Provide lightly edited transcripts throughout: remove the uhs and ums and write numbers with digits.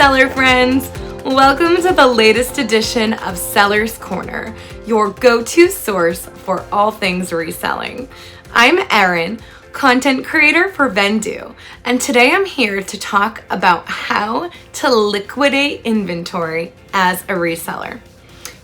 reseller friends! Welcome to the latest edition of Seller's Corner, your go-to source for all things reselling. I'm Erin, content creator for Vendoo, and today I'm here to talk about how to liquidate inventory as a reseller.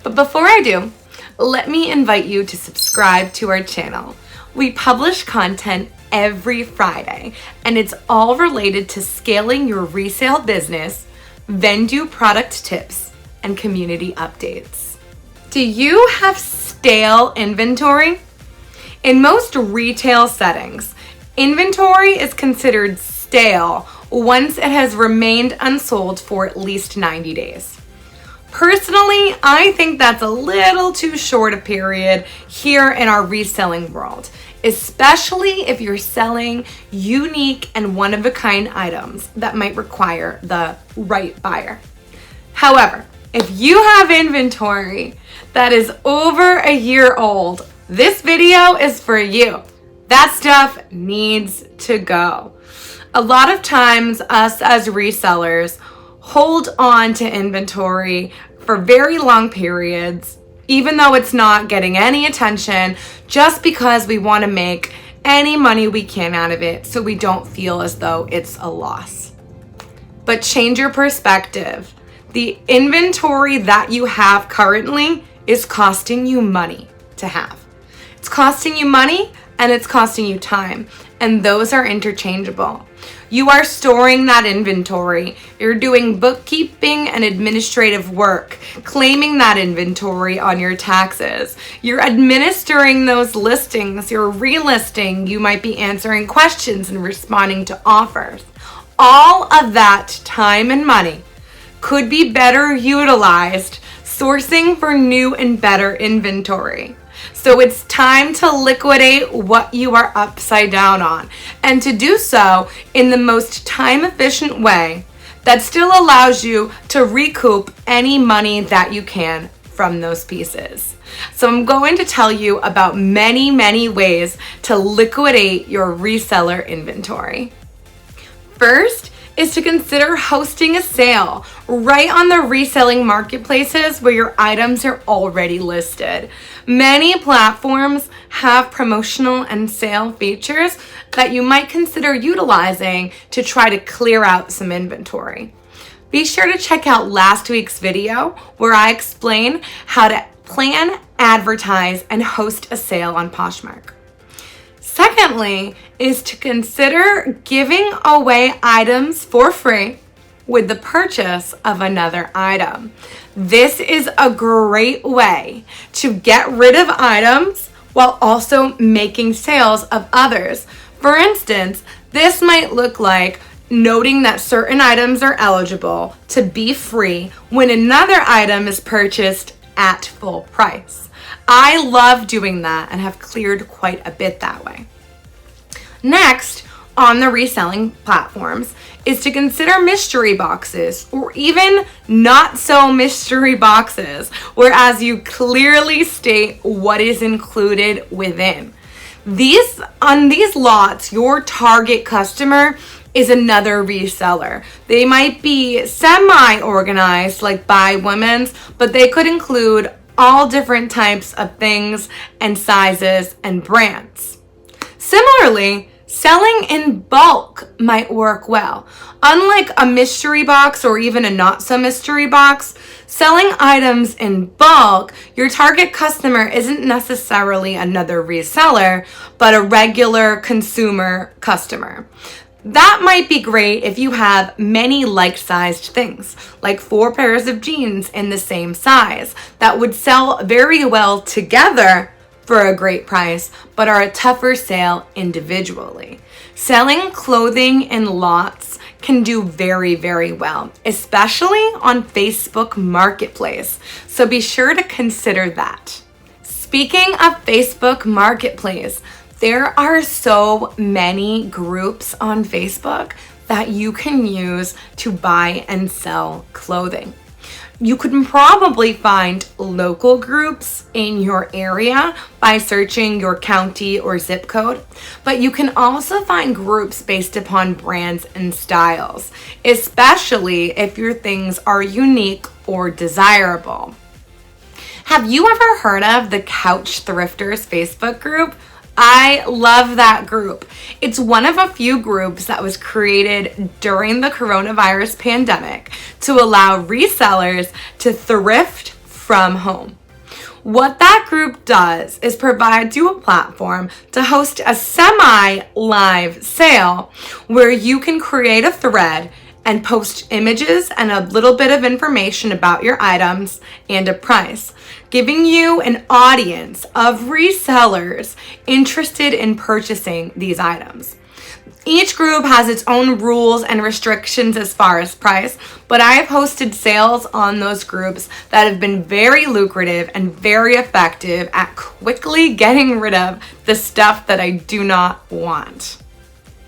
But before I do, let me invite you to subscribe to our channel. We publish content every Friday, and it's all related to scaling your resale business, Vendoo product tips, and community updates. Do you have stale inventory? In most retail settings, inventory is considered stale once it has remained unsold for at least 90 days. Personally, I think that's a little too short a period here in our reselling world, especially if you're selling unique and one-of-a-kind items that might require the right buyer. However, if you have inventory that is over a year old, this video is for you. That stuff needs to go. A lot of times, us as resellers hold on to inventory for very long periods, even though it's not getting any attention, just because we want to make any money we can out of it so we don't feel as though it's a loss. But change your perspective. The inventory that you have currently is costing you money to have. It's costing you money and it's costing you time, and those are interchangeable. You are storing that inventory. You're doing bookkeeping and administrative work, claiming that inventory on your taxes. You're administering those listings. You're relisting. You might be answering questions and responding to offers. All of that time and money could be better utilized sourcing for new and better inventory. So it's time to liquidate what you are upside down on, and to do so in the most time-efficient way that still allows you to recoup any money that you can from those pieces. So I'm going to tell you about many ways to liquidate your reseller inventory. First is to consider hosting a sale right on the reselling marketplaces where your items are already listed. Many platforms have promotional and sale features that you might consider utilizing to try to clear out some inventory. Be sure to check out last week's video where I explain how to plan, advertise, and host a sale on Poshmark. Secondly, is to consider giving away items for free with the purchase of another item. This is a great way to get rid of items while also making sales of others. For instance, this might look like noting that certain items are eligible to be free when another item is purchased at full price. I love doing that and have cleared quite a bit that way. Next, on the reselling platforms, is to consider mystery boxes, or even not so mystery boxes, whereas you clearly state what is included within. On these lots, your target customer is another reseller. They might be semi-organized, like by women's, but they could include all different types of things and sizes and brands. Similarly, selling in bulk might work well. Unlike a mystery box or even a not so mystery box, selling items in bulk, your target customer isn't necessarily another reseller, but a regular consumer customer. That might be great if you have many like-sized things, like 4 pairs of jeans in the same size that would sell very well together for a great price, but are a tougher sale individually. Selling clothing in lots can do very well, especially on Facebook Marketplace. So be sure to consider that. Speaking of Facebook Marketplace, there are so many groups on Facebook that you can use to buy and sell clothing. You could probably find local groups in your area by searching your county or zip code, but you can also find groups based upon brands and styles, especially if your things are unique or desirable. Have you ever heard of the Couch Thrifters Facebook group? I love that group. It's one of a few groups that was created during the coronavirus pandemic to allow resellers to thrift from home. What that group does is provides you a platform to host a semi-live sale where you can create a thread and post images and a little bit of information about your items and a price, giving you an audience of resellers interested in purchasing these items. Each group has its own rules and restrictions as far as price, but I have hosted sales on those groups that have been very lucrative and very effective at quickly getting rid of the stuff that I do not want.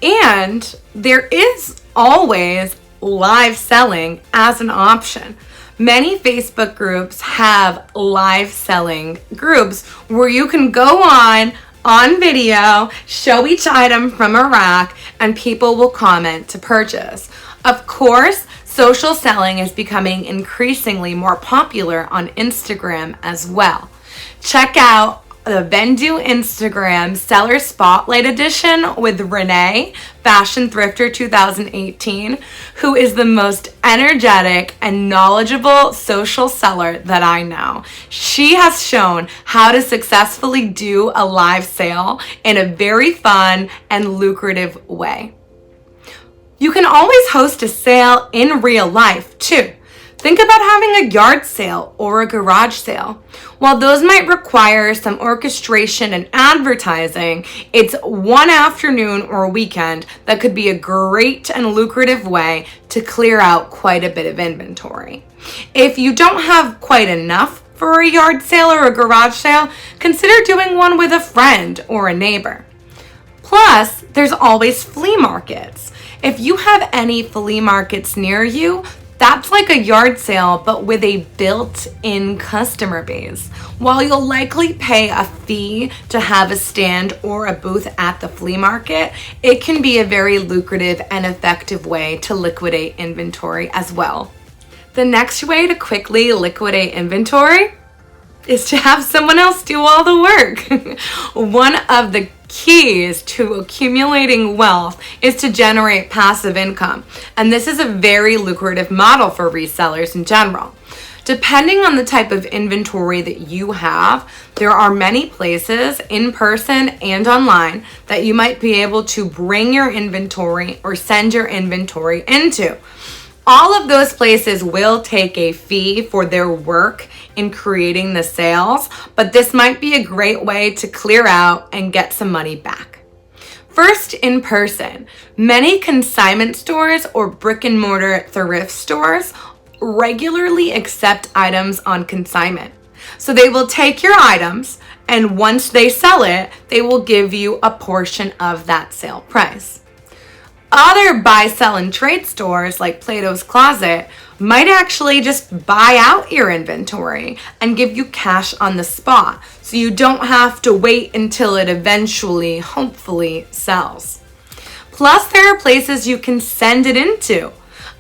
And there is always live selling as an option. Many Facebook groups have live selling groups where you can go on video, show each item from a rack, and people will comment to purchase. Of course, social selling is becoming increasingly more popular on Instagram as well. Check out the Vendoo Instagram Seller Spotlight Edition with Renee, Fashion Thrifter 2018, who is the most energetic and knowledgeable social seller that I know. She has shown how to successfully do a live sale in a very fun and lucrative way. You can always host a sale in real life too. Think about having a yard sale or a garage sale. While those might require some orchestration and advertising, it's one afternoon or weekend that could be a great and lucrative way to clear out quite a bit of inventory. If you don't have quite enough for a yard sale or a garage sale, consider doing one with a friend or a neighbor. Plus, there's always flea markets. If you have any flea markets near you, that's like a yard sale, but with a built-in customer base. While you'll likely pay a fee to have a stand or a booth at the flea market, it can be a very lucrative and effective way to liquidate inventory as well. The next way to quickly liquidate inventory is to have someone else do all the work. One of the keys to accumulating wealth is to generate passive income, and this is a very lucrative model for resellers in general. Depending on the type of inventory that you have, there are many places in person and online that you might be able to bring your inventory or send your inventory into. All of those places will take a fee for their work in creating the sales, but this might be a great way to clear out and get some money back. First, in person. Many consignment stores or brick and mortar thrift stores regularly accept items on consignment. So they will take your items, and once they sell it, they will give you a portion of that sale price. Other buy, sell, and trade stores like Plato's Closet might actually just buy out your inventory and give you cash on the spot, so you don't have to wait until it eventually, hopefully, sells. Plus, there are places you can send it into.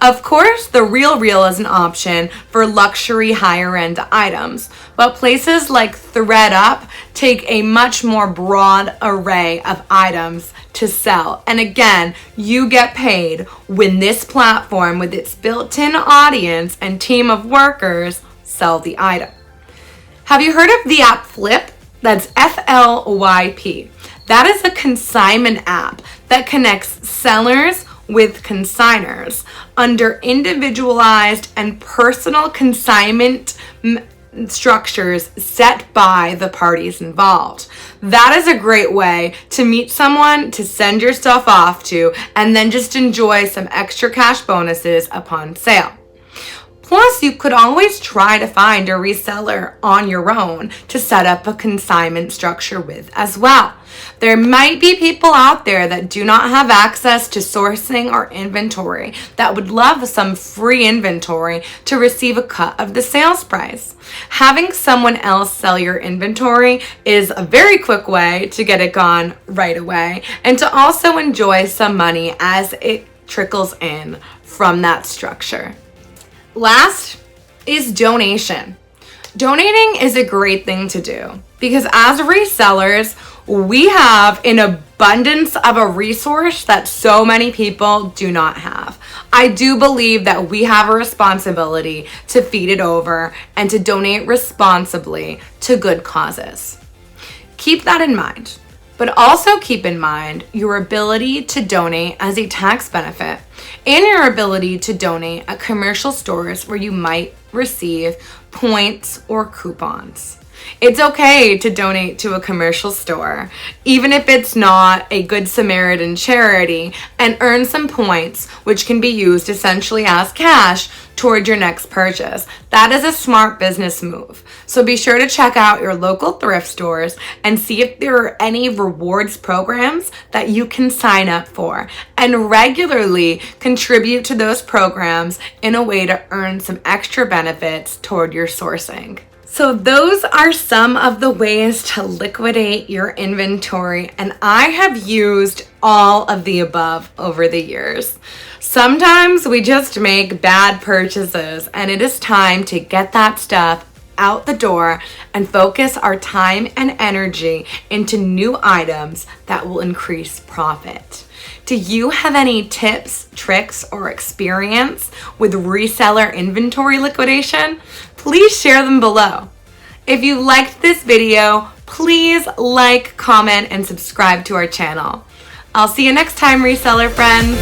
Of course, the RealReal is an option for luxury higher-end items, but places like ThredUp take a much more broad array of items to sell. And again, you get paid when this platform with its built-in audience and team of workers sell the item. Have you heard of the app Flip? That's FLYP. That is a consignment app that connects sellers with consigners under individualized and personal consignment structures set by the parties involved. That is a great way to meet someone to send your stuff off to and then just enjoy some extra cash bonuses upon sale. Plus, you could always try to find a reseller on your own to set up a consignment structure with as well. There might be people out there that do not have access to sourcing or inventory that would love some free inventory to receive a cut of the sales price. Having someone else sell your inventory is a very quick way to get it gone right away and to also enjoy some money as it trickles in from that structure. Last is donation. Donating is a great thing to do because as resellers, we have an abundance of a resource that so many people do not have. I do believe that we have a responsibility to feed it over and to donate responsibly to good causes. Keep that in mind, but also keep in mind your ability to donate as a tax benefit and your ability to donate at commercial stores where you might receive points or coupons. It's okay to donate to a commercial store, even if it's not a Good Samaritan charity, and earn some points, which can be used essentially as cash toward your next purchase. That is a smart business move. So be sure to check out your local thrift stores and see if there are any rewards programs that you can sign up for, and regularly contribute to those programs in a way to earn some extra benefits toward your sourcing. So those are some of the ways to liquidate your inventory, and I have used all of the above over the years. Sometimes we just make bad purchases, and it is time to get that stuff out the door and focus our time and energy into new items that will increase profit. Do you have any tips, tricks, or experience with reseller inventory liquidation? Please share them below. If you liked this video, please like, comment, and subscribe to our channel. I'll see you next time, reseller friends.